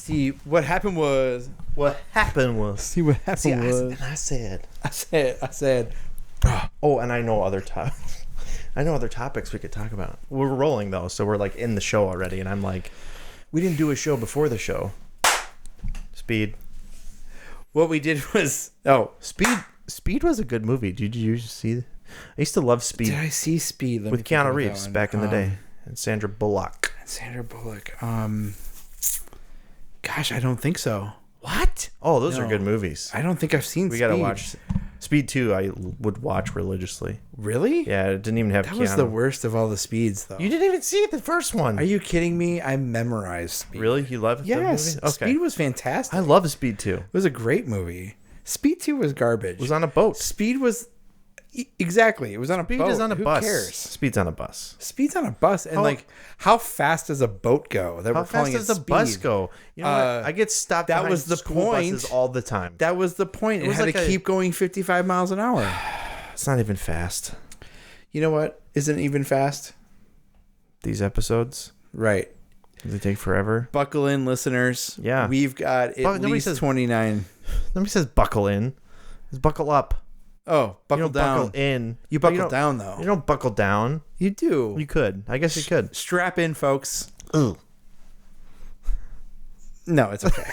See, what happened was. See, I said. Oh, and I know other topics. I know other topics we could talk about. We're rolling though, so we're like in the show already, and I'm like, we didn't do a show before the show. Speed. What we did was Speed was a good movie. Did you see? I used to love Speed. Did I see Speed? With Keanu Reeves back in the day, and Sandra Bullock. Gosh, I don't think so. What? Oh, those are good movies. I don't think I've seen. We gotta watch Speed 2. I would watch religiously. Really? Yeah, it didn't even have That Keanu. was the worst of all the Speeds, though. You didn't even see the first one. Are you kidding me? I memorized Speed. Really? You love the movie? Yes. Okay. Speed was fantastic. I love Speed 2. It was a great movie. Speed 2 was garbage. It was on a boat. Speed was... Exactly. It was on a boat. Speed is on a bus. Who cares? Speed's on a bus. Speed's on a bus. And how fast does a boat go? How fast does a bus go? You know what? I get stopped that behind was the school point. buses all the time. That was the point. It had to keep going 55 miles an hour. It's not even fast. You know what? Isn't even fast? These episodes? Right. They take forever. Buckle in, listeners. Yeah. We've got at least 29. Nobody says buckle in. It's buckle up. Oh, buckle down. Buckle in. You buckle down, though. You don't buckle down. You do. You could. I guess you could. Strap in, folks. Ooh. No, it's okay.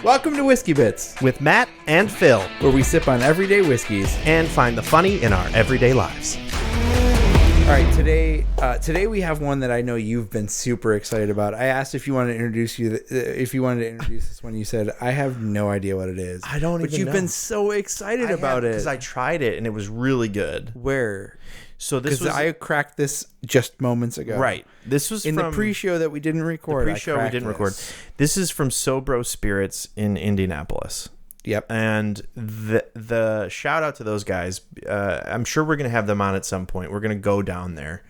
Welcome to Whiskey Bits, With Matt and Phil, where we sip on everyday whiskeys and find the funny in our everyday lives. All right, today we have one that I know you've been super excited about. I asked if you wanted to introduce this one. You said I have no idea what it is. I don't even know. But you've been so excited about it because I tried it and it was really good. Where? So this was I cracked this just moments ago. Right. This was in the pre-show that we didn't record. This is from Sobro Spirits in Indianapolis. Yep. And the shout out to those guys. I'm sure we're gonna have them on at some point. We're gonna go down there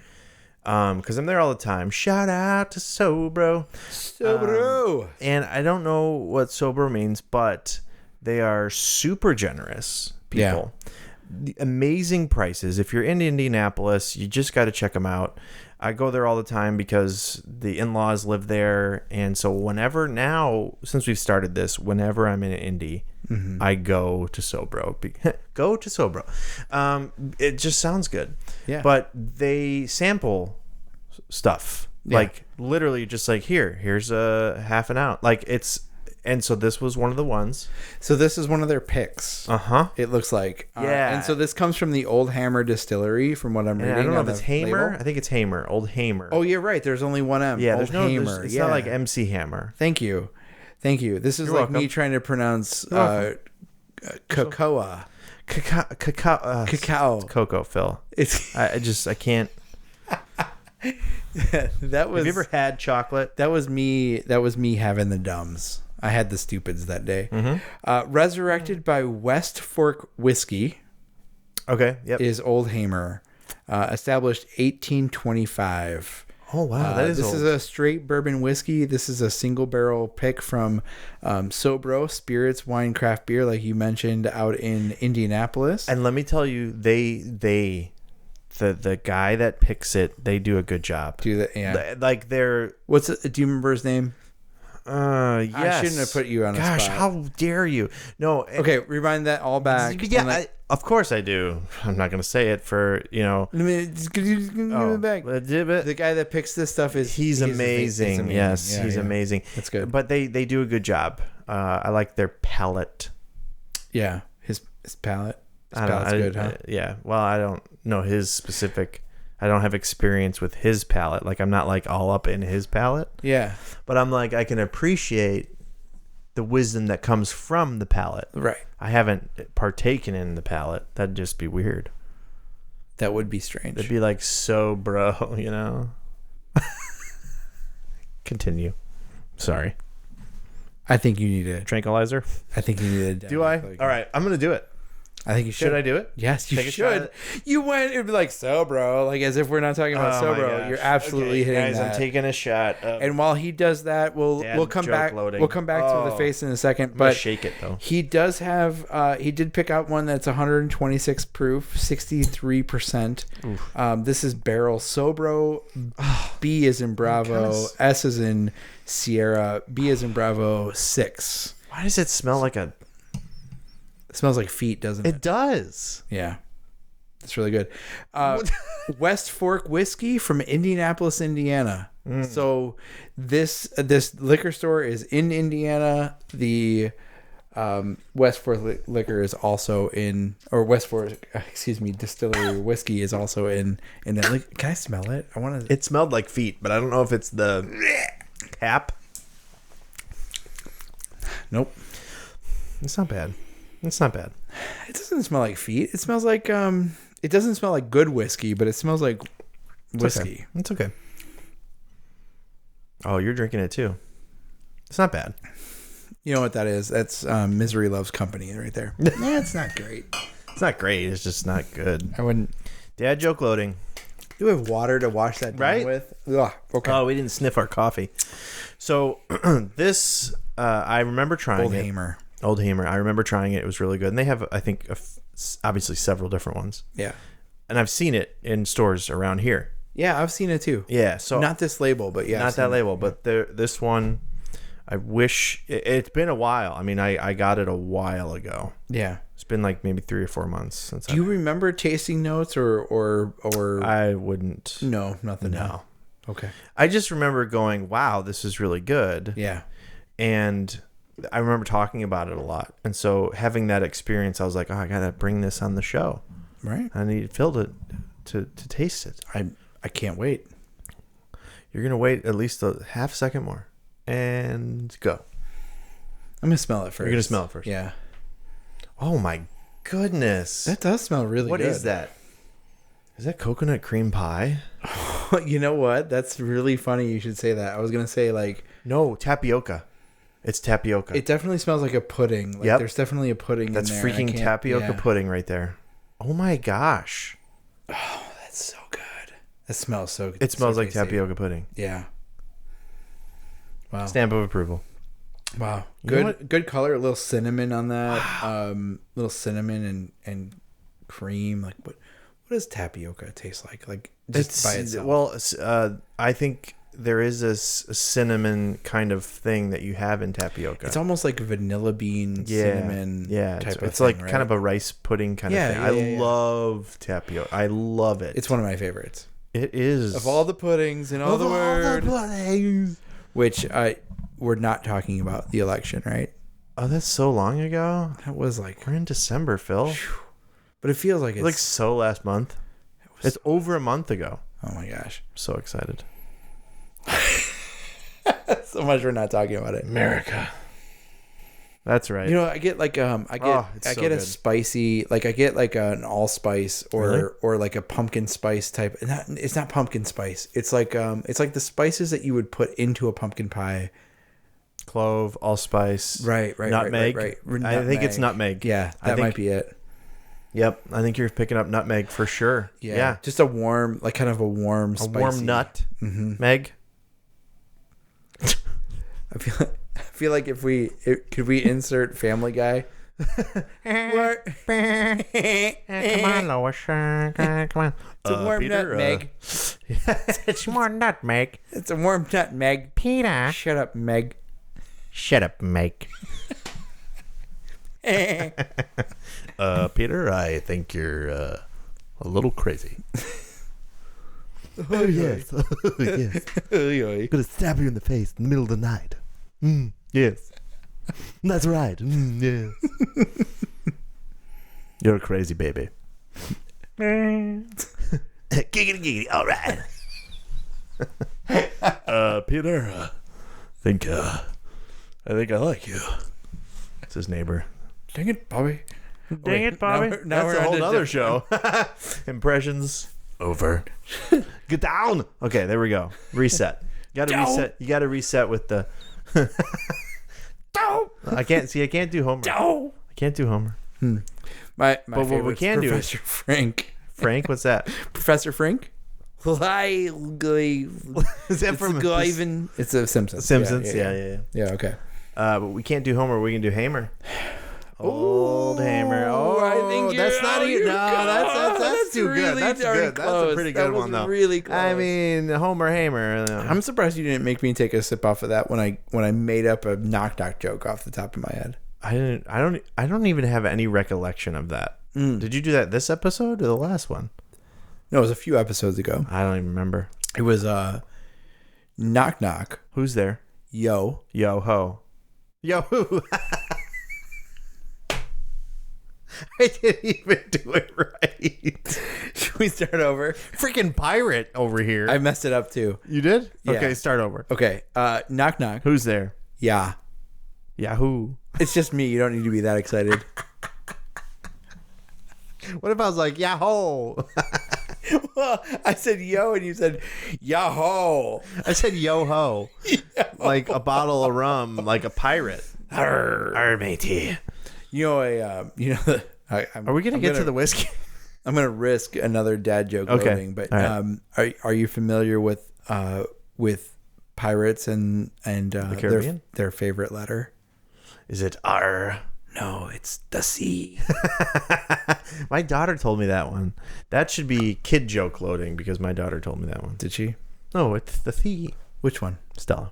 because I'm there all the time. Shout out to Sobro. And I don't know what Sobro means, but they are super generous people. Yeah. Amazing prices. If you're in Indianapolis, you just got to check them out. I go there all the time because the in-laws live there, and so since we've started this, whenever I'm in Indy, I go to Sobro. Go to Sobro. It just sounds good. Yeah. But they sample stuff. Yeah. Like literally just like here's a half an ounce. And so this was one of the ones. So this is one of their picks. It looks like. Yeah. And so this comes from the Old Hamer Distillery, from what I'm reading. I don't know if it's Hamer. Label. I think it's Hamer. Old Hamer. Oh, you're right. There's only one M. Yeah, Old Hamer. It's not like MC Hammer. Thank you. This is You're like welcome. me trying to pronounce cocoa. Cacao. Cacao. Cocoa, Phil. I can't. That was. Have you ever had chocolate? That was me having the dumbs. I had the stupids that day. Resurrected by West Fork Whiskey. Okay. Yep. Is Old Hamer, established 1825. Oh wow, that is. This is a straight bourbon whiskey. This is a single barrel pick from Sobro Spirits Wine Craft Beer, like you mentioned, out in Indianapolis. And let me tell you, the guy that picks it, they do a good job. Do that? Yeah. Like they're. Do you remember his name? Yes. I shouldn't have put you on the spot. Gosh, how dare you? No. Okay, rewind that all back. Yeah, of course I do. I'm not going to say it for, Give it back. The guy that picks this stuff he's amazing. Yes, he's amazing. That's good. But they do a good job. I like their palate. Yeah, his palate. His palate's good, huh? Yeah. Well, I don't know his specific. I don't have experience with his palate. Like I'm not like all up in his palate. Yeah. But I'm like I can appreciate the wisdom that comes from the palate. Right. I haven't partaken in the palate. That'd just be weird. That would be strange. It'd be like, so bro, you know. Continue. Sorry. I think you need a tranquilizer. I think you need a Do I? All right, I'm gonna do it. I think you should. Should I do it? Yes, you Take a shot should. at You went, it'd be like, Sobro. Like, as if we're not talking about Oh my Sobro. gosh. You're absolutely Okay, hitting guys, that. I'm taking a shot. And while he does that, we'll come joke back. loading. We'll come back to the Oh. face in a second. I'm gonna But shake it though. he does have. He did pick out one that's 126 proof, 63%. This is barrel Sobro. B is in Bravo. S is in Sierra. B is in Bravo. 6. Why does it smell like a? It smells like feet, doesn't it? It does. Yeah. It's really good. West Fork whiskey from Indianapolis, Indiana. So this liquor store is in Indiana. The West Fork liquor is also in, or West Fork, distillery whiskey is also in that. Can I smell it? I want to. It smelled like feet, but I don't know if it's the tap. Nope. It's not bad. It's not bad. It doesn't smell like feet. It smells like It doesn't smell like good whiskey, but it smells like whiskey. It's okay. Oh, you're drinking it too. It's not bad. You know what that is? That's Misery Loves Company right there. Yeah, it's not great. It's not great. It's just not good. I wouldn't. Dad joke loading. Do we have water to wash that down Right? with? Ugh, okay. Oh, we didn't sniff our coffee. So this, I remember trying Old it. Hamer. Old Hamer. I remember trying it. It was really good. And they have, I think, obviously several different ones. Yeah. And I've seen it in stores around here. Yeah, I've seen it too. Yeah. So Not this label, but yeah. not that label, but this one, I wish it's been a while. I mean, I got it a while ago. Yeah. It's been like maybe 3 or 4 months since. Do you remember tasting notes or I wouldn't. no, nothing. No. Okay. I just remember going, wow, this is really good. Yeah. And I remember talking about it a lot. And so having that experience, I was like, oh, I got to bring this on the show. Right. I need Phil to taste it. I can't wait. You're going to wait at least a half second more. And go. I'm going to smell it first. You're going to smell it first. Yeah. Oh, my goodness. That does smell really What good. is that? Is that coconut cream pie? You know what? That's really funny you should say that. I was going to say like... No, tapioca. It's tapioca. It definitely smells like a pudding. Like there's definitely a pudding That's in there. freaking tapioca pudding right there. Oh my gosh. Oh, that's so good. It smells so good. It smells so like tasty. tapioca pudding. Yeah. Wow. Stamp of approval. Wow. You know Good color. A little cinnamon on that. Little cinnamon and cream. Like what does tapioca taste like? Like just by itself. Well, I think there is a cinnamon kind of thing that you have in tapioca. It's almost like vanilla bean cinnamon type it's of like thing, kind right? of a rice pudding kind of thing. I love tapioca. I love it. It's one of my favorites. It is. Of all the puddings in all the world. Which we're not talking about the election, right? Oh, that's so long ago. That was like, We're in December, Phil. but it feels like it's Like so last month. It's over a month ago. oh my gosh. So excited. So much we're not talking about it. America. That's right. You know, I get like I so get a good. spicy, like I get like an allspice or Really? or like a pumpkin spice type. It's not pumpkin spice. It's like the spices that you would put into a pumpkin pie. Clove, allspice. Right. Nutmeg. Right. I think it's nutmeg. Yeah, I that think- might be it. Yep. I think you're picking up nutmeg for sure. Yeah. Just a warm, like kind of a warm, A spicy. warm nut. Mm-hmm. Meg. I feel like could we insert Family Guy? What? Come on, Lois. Come on. It's a warm Peter, nutmeg. it's more nutmeg. It's a warm nutmeg. Peter. Shut up, Meg. Shut up, Meg. Peter, I think you're a little crazy. Oh yes. Yes. I'm gonna stab you in the face in the middle of the night. Yes. That's right. Yes. You're a crazy baby. Giggity, all right. Peter, I think I like you. It's his neighbor. Dang it, Bobby. Dang it, Bobby. Now That's we're a on whole to other show. Impressions over. Get down. Okay, there we go. Reset. You gotta reset. You gotta reset with the I can't do Homer. I can't do Homer. My But what we favorite's can do is- Professor Frank. Frank, what's that? Professor Frank? Is Is that from It's a Simpsons. Simpsons? Yeah. Yeah, okay. But we can't do Homer. We can do Hamer. Old Hamer. Oh, I think that's not even. No, that's that's too really good. That's darn good. That's a close. pretty That good was one, though. really close. I mean, Homer Hamer. I'm surprised you didn't make me take a sip off of that when I made up a knock knock joke off the top of my head. I don't even have any recollection of that. Did you do that this episode or the last one? No, it was a few episodes ago. I don't even remember. It was knock knock. Who's there? Yo. Yo ho. Yo hoo. I didn't even do it right. Should we start over? Freaking pirate over here. I messed it up too. You did? Yeah. Okay, start over. Okay. Knock knock. Who's there? Yeah. Yahoo. It's just me. You don't need to be that excited. What if I was like, Yahoo? Well, I said yo and you said Yahoo. I said yo ho. Like a bottle of rum, like a pirate. Arr, matey. You know Are we gonna get to the whiskey? I'm gonna risk another dad joke loading, but right. are you familiar with pirates and the Caribbean? their favorite letter? Is it R? No, it's the C. My daughter told me that one. That should be kid joke loading because my daughter told me that one. Did she? No, it's the C. Which one? Stella.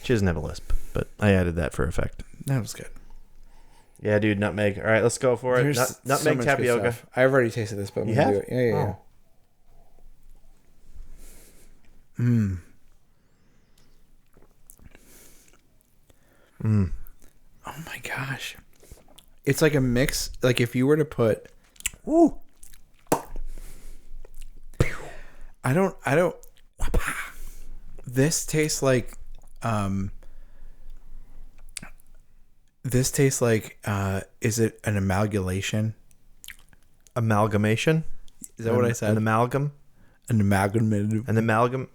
She doesn't have a lisp, but I added that for effect. That was good. Yeah, dude, nutmeg. All right, let's go for it. There's Nutmeg much good tapioca. stuff. I've already tasted this, but I'm You gonna have? do it. Yeah. Oh my gosh. It's like a mix. Like if you were to put, Ooh. I don't. This tastes like, is it an amalgamation? Amalgamation? Is that what I said? An amalgam? An amalgam. An amalgam?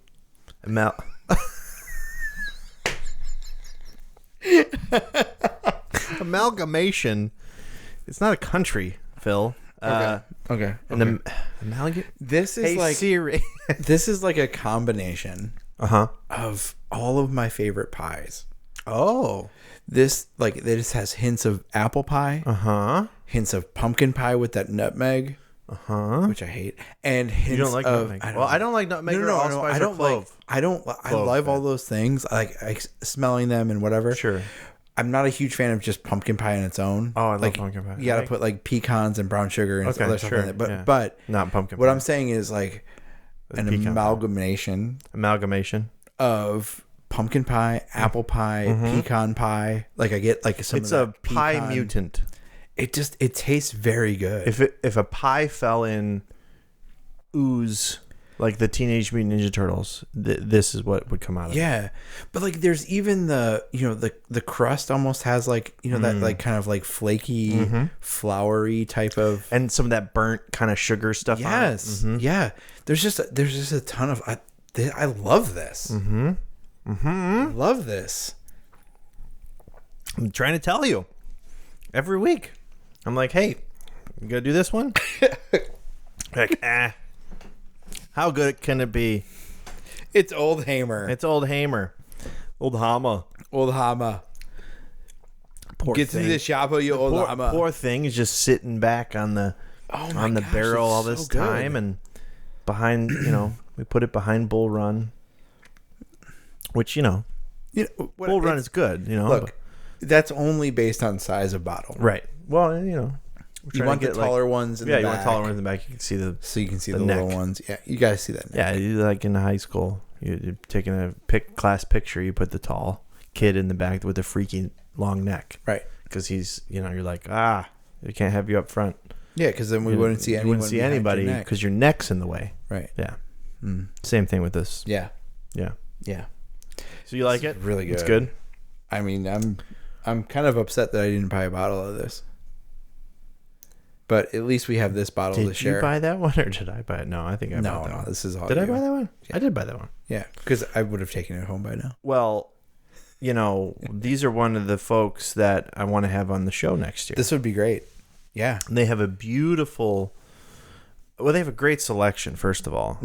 Amalgamation. It's not a country, Phil. Okay. Amalgam. This is Hey, like Siri. this is like a combination Uh-huh. of all of my favorite pies. Oh. This has hints of apple pie, Uh-huh. hints of pumpkin pie with that nutmeg, Uh-huh. which I hate, and hints You don't like of nutmeg? I don't like nutmeg or allspice I or don't clove. I love all those things. I like smelling them and whatever. Sure. I'm not a huge fan of just pumpkin pie on its own. Oh, I love like, pumpkin pie. You got to put like pecans and brown sugar and other stuff in it. But not pumpkin what pie. I'm saying is like an pecan amalgamation Amalgamation. of pumpkin pie, apple pie, pecan pie. Like I get like some. It's of a that pie pecan. mutant. It tastes very good. If a pie fell in ooze like the Teenage Mutant Ninja Turtles, this is what would come out of it. Yeah, but like there's even the crust almost has like that like kind of like flaky, floury type of, And some of that burnt kind of sugar stuff. yes, on it. yeah. There's just a ton of I love this. Love this. I'm trying to tell you every week. I'm like, hey, you gonna do this one? Like, how good can it be? It's Old Hamer. It's Old Hamer. Old Hamer. Old Hamer. Poor Get to thing. the shop, you Old Hamer. Poor thing is just sitting back on the gosh, barrel all it's this so good. time, and behind, we put it behind Bull Run, which Bull Run is good. Look, that's only based on size of bottle. right. Well, You want the taller ones in the back. you want taller ones in the back. You can see So you can see the neck. little ones. Yeah, you guys see that. Yeah, you like in high school, you're taking a class picture. You put the tall kid in the back with a freaking long neck, Right. Because he's, you're like, we can't have you up front. Yeah, because then we wouldn't see anyone. You wouldn't see anybody because your neck's in the way. Right. Yeah. Same thing with this. Yeah. Yeah. Yeah. So you like It's it? really good. It's good. I mean, I'm kind of upset that I didn't buy a bottle of this. But at least we have this bottle to Did share. you buy that one or did I buy it? No, I think I bought that No, one. this is all. Did I you. buy that one? Yeah. I did buy that one. Yeah, because I would have taken it home by now. Well, these are one of the folks that I want to have on the show next year. This would be great. Yeah. And they have a beautiful. Well, they have a great selection. First of all,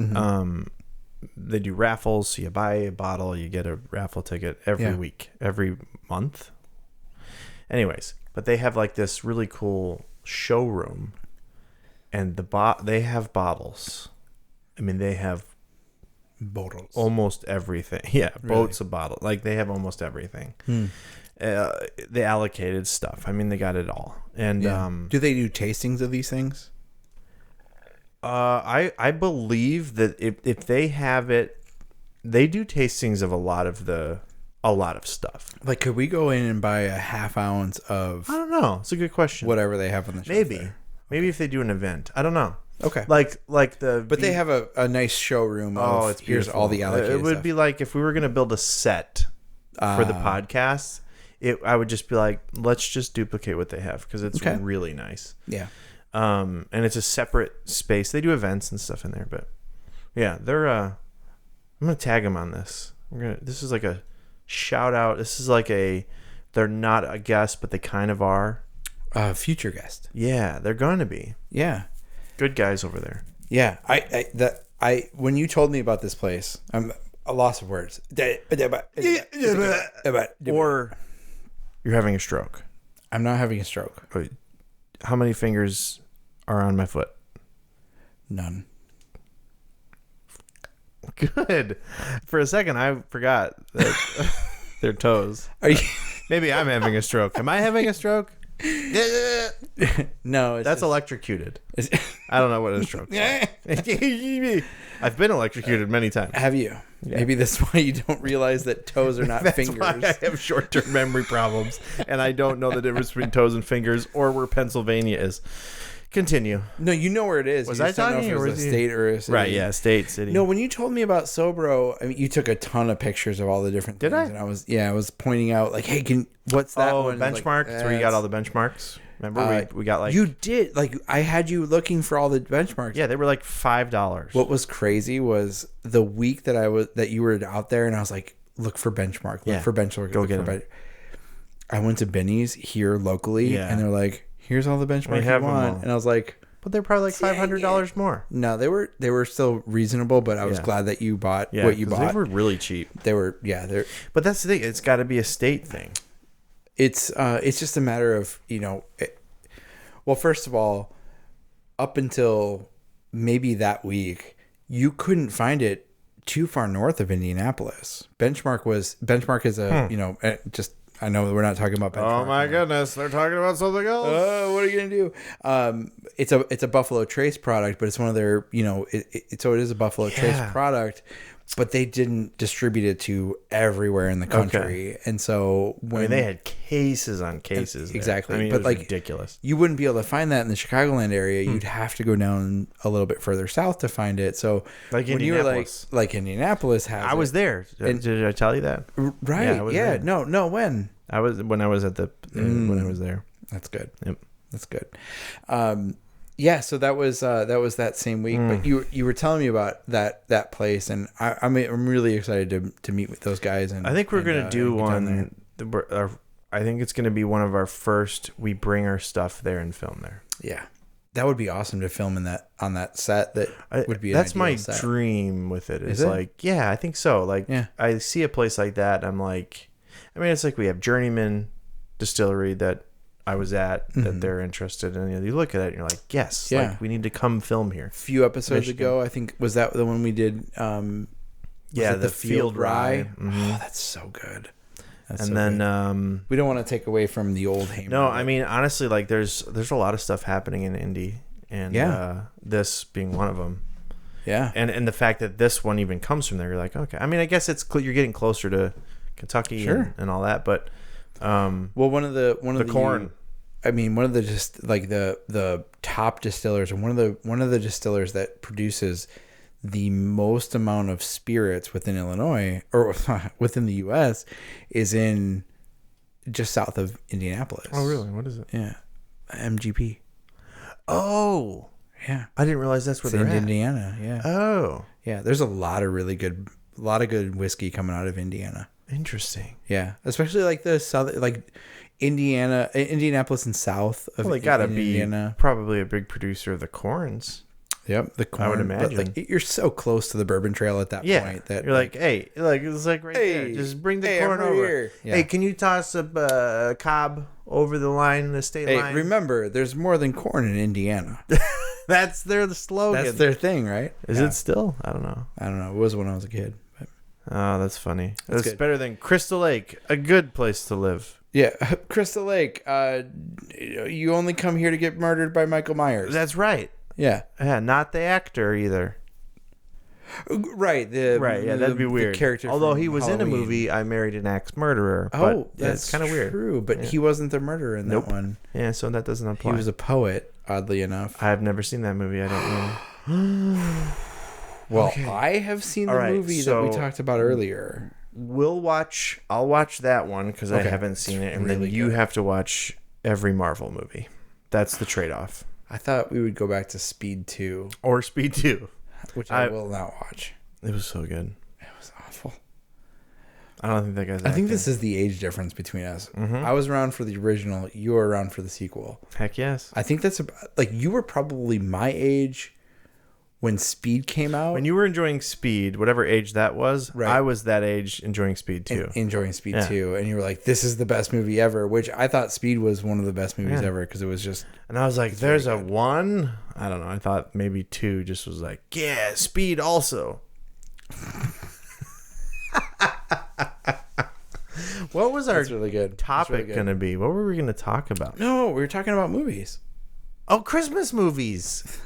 they do raffles. So you buy a bottle, you get a raffle ticket every week, every month. Anyways, but they have like this really cool showroom, and they have bottles. I mean, they have bottles, almost everything. Yeah, really? Boats of bottle. Like they have almost everything. They allocated stuff. I mean, they got it all. And do they do tastings of these things? I believe that if they have it, they do tastings of a lot of stuff. Like, could we go in and buy a half ounce of? I don't know. It's a good question. Whatever they have on the shelf. Maybe if they do an event. I don't know. Okay. But they have a nice showroom. It's beautiful. Here's all the allocated It would be like if we were going to build a set for the podcast. I would just be like, let's just duplicate what they have because it's really nice. Yeah. And it's a separate space. They do events and stuff in there, but yeah, they're. I'm gonna tag them on this. This is like a shout out. This is like they're not a guest, but they kind of are. Future guest. Yeah, they're going to be. Yeah. Good guys over there. Yeah. When you told me about this place, I'm a loss of words. Or you're having a stroke. I'm not having a stroke. How many fingers are on my foot? None. Good. For a second, I forgot that they're toes. Maybe I'm having a stroke. Am I having a stroke? No, that's electrocuted. I don't know what a stroke is. I've been electrocuted many times. Have you? Yeah. Maybe that's why you don't realize that toes are not fingers. Why I have short-term memory problems, and I don't know the difference between toes and fingers, or where Pennsylvania is. Continue. No, you know where it is. Was I talking, or was it a state or a city? Right? Yeah, state, city. No, when you told me about Sobro, I mean, you took a ton of pictures of all the different things. Did I? And I was pointing out like, hey, what's that one? Benchmark. That's where you got all the benchmarks. Remember, we got like... You did. Like, I had you looking for all the benchmarks. Yeah, they were like $5. What was crazy was the week that you were out there, and I was like, look for benchmark. Look for benchmark. Go get them. I went to Benny's here locally, and they're like, here's all the benchmarks you want. And I was like... But they're probably like $500 more. No, they were still reasonable, but I was glad that you bought what you bought. They were really cheap. They're But that's the thing. It's got to be a state thing. It's just a matter of, well, first of all, up until maybe that week, you couldn't find it too far north of Indianapolis. Benchmark is a, just, I know we're not talking about benchmark. Oh my goodness, they're talking about something else. Oh, what are you going to do? It's a Buffalo Trace product, but it's one of their, so it is a Buffalo Trace product, but they didn't distribute it to everywhere in the country. And so they had cases on cases. Exactly. I mean, but it was ridiculous. You wouldn't be able to find that in the Chicagoland area. You'd have to go down a little bit further south to find it. So like when Indianapolis. You were like Indianapolis has I was there. Did I tell you that? Right. Yeah. No, when? When I was at when I was there. That's good. Yep. That's good. So that was that same week. But you were telling me about that place, and I'm really excited to meet with those guys. And I think we're gonna do one. I think it's gonna be one of our first. We bring our stuff there and film there. Yeah, that would be awesome to film on that set. That would be that's my dream with it. It's like I think so. Like I see a place like that. I'm like, I mean, it's like we have Journeyman Distillery that I was at that they're interested in. You look at it and you're like, yes, like we need to come film here. A few episodes ago, I think, was that the one we did? The Field Rye. Oh, that's so good. We don't want to take away from the Old Hamer. No, I mean, honestly, like there's a lot of stuff happening in Indy, and this being one of them. Yeah, and the fact that this one even comes from there, you're like, okay. I mean, I guess you're getting closer to Kentucky and all that, but one of the corn. I mean, one of the just like the top distillers, and one of the distillers that produces the most amount of spirits within Illinois or within the U.S. is in just south of Indianapolis. Oh, really? What is it? Yeah, MGP. Oh, yeah. I didn't realize that's where they're in at. Indiana. Yeah. Oh, yeah. There's a lot of good whiskey coming out of Indiana. Interesting. Yeah, especially like the south, like Indianapolis and south of Well, they gotta Indiana. be probably a big producer of the corns. Yep, the corn. I would imagine. But like, you're so close to the bourbon trail at that point that you're like, hey, like it's like right there. Just bring the corn I'm right over. here. Yeah. Hey, can you toss a cob over the line, the state line? Remember, there's more than corn in Indiana. That's their slogan. That's their thing, right? Is it still? I don't know. I don't know. It was when I was a kid. But. Oh, that's funny. That's good. better than Crystal Lake, a good place to live. Yeah, Crystal Lake. You only come here to get murdered by Michael Myers. That's right. Yeah. Yeah, not the actor either. Right. Yeah, that'd be weird. The character, although he was Halloween. in a movie, I Married an Axe Murderer. Oh, but that's kind of weird. True, but he wasn't the murderer in that one. Yeah, so that doesn't apply. He was a poet, oddly enough. I've never seen that movie. I don't know. Well, Okay. I have seen the right, movie that so- we talked about earlier. I'll watch that one because I Okay. haven't seen it, and Really then you good. have to watch every Marvel movie. That's the trade-off. I thought we would go back to Speed 2, Or Speed 2. which I will not watch. It was so good. It was awful. I don't think that guy's I think this is the age difference between us. Mm-hmm. I was around for the original. You were around for the sequel. Heck yes. I think that's like you were probably my age when Speed came out. When you were enjoying Speed, whatever age that was, Right. I was that age enjoying Speed too. Enjoying Speed Yeah. 2, and you were like, "This is the best movie ever," which I thought Speed was one of the best movies ever because it was just. And I was like, there's a 1? I don't know. I thought maybe 2 just was like, yeah, Speed also. What was our That's really good. That's topic really good. going to be? What were we going to talk about? No, we were talking about movies. Oh, Christmas movies.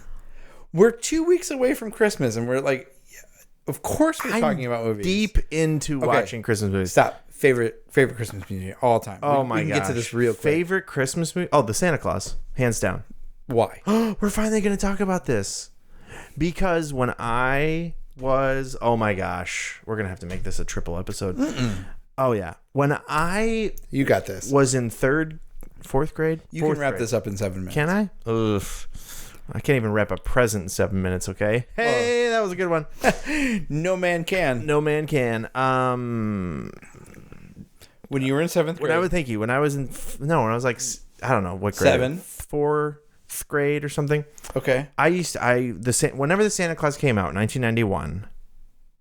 We're 2 weeks away from Christmas, and we're like, yeah, of course we're talking about movies. Deep into watching Christmas movies. Stop. Favorite Christmas movie all time. Oh we my can gosh. get to this real quick. Favorite Christmas movie? Oh, the Santa Claus. Hands down. Why? We're finally going to talk about this. Because when I was... Oh my gosh. We're going to have to make this a triple episode. Oh yeah. When I You got this. was in fourth grade. You can wrap this up in 7 minutes. Can I? Ugh. I can't even wrap a present in 7 minutes, okay? Hey, that was a good one. No man can. No man can. When you were in 7th grade. Thank you. When I was when I was like, I don't know what grade. 7. 4th grade or something. Okay. Whenever the Santa Claus came out, 1991,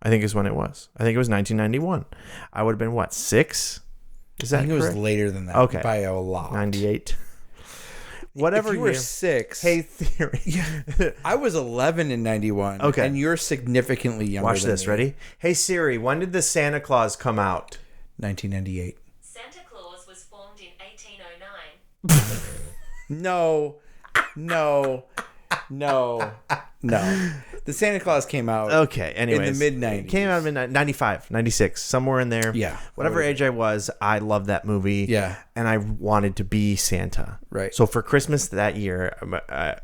I think is when it was. I think it was 1991. I would have been what, 6? Is that I think correct? it was later than that. Okay. By a lot. 98. Whatever If you were year. 6. Hey, theory. I was 11 in 91. Okay. And you're significantly younger Watch than this. me. Ready? Hey, Siri, when did the Santa Claus come out? 1998. Santa Claus was formed in 1809. No. The Santa Claus came out. Okay, anyways. In the mid-90s. Came out in 95, 96, somewhere in there. Yeah. Whatever age I was, I loved that movie. Yeah. And I wanted to be Santa. Right. So for Christmas that year, I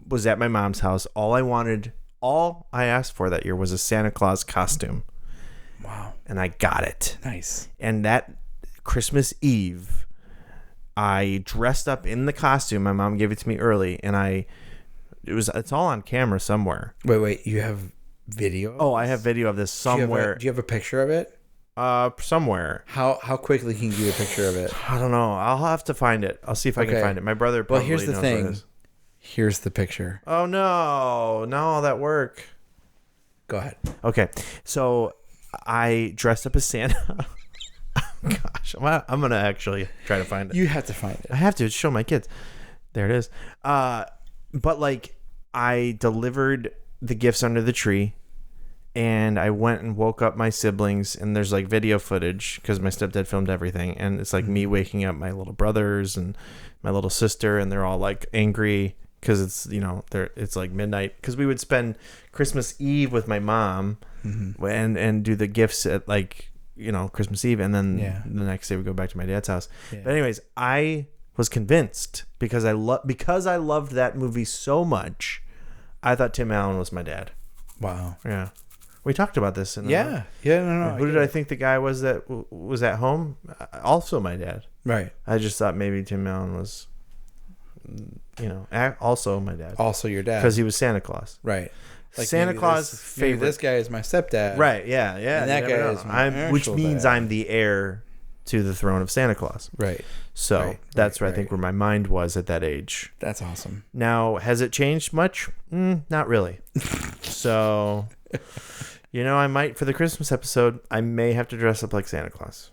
was at my mom's house. All I asked for that year was a Santa Claus costume. Wow. And I got it. Nice. And that Christmas Eve, I dressed up in the costume. My mom gave it to me early, and it's all on camera somewhere. Wait. You have video? Oh, I have video of this somewhere. Do you have a picture of it? Somewhere. How quickly can you get a picture of it? I don't know. I'll have to find it. I'll see if I can Okay. find it. My brother probably Well, here's the knows where it thing. is. Here's the picture. Oh no, not all that work. Go ahead. Okay, so I dressed up as Santa. Oh, gosh, I'm gonna actually try to find it. You have to find it. I have to show my kids. There it is. But like, I delivered the gifts under the tree, and I went and woke up my siblings, and there's like video footage because my stepdad filmed everything, and it's like me waking up my little brothers and my little sister, and they're all like angry because it's it's like midnight, because we would spend Christmas Eve with my mom and do the gifts at like Christmas Eve, and then the next day we go back to my dad's house. But anyways, I was convinced because I loved that movie so much. I thought Tim Allen was my dad. Wow. Yeah, we talked about this. No. Who did I think the guy was that was at home? Also my dad. Right. I just thought maybe Tim Allen was, also my dad. Also your dad. Because he was Santa Claus. Right. Like Santa maybe Claus maybe favorite. this guy is my stepdad. Right, yeah. And that you never guy know. is my which actual means dad. I'm the heir to the throne of Santa Claus. Right. So Right, that's right, where I think right. where my mind was at that age. That's awesome. Now, has it changed much? Not really. So, I might, for the Christmas episode, I may have to dress up like Santa Claus.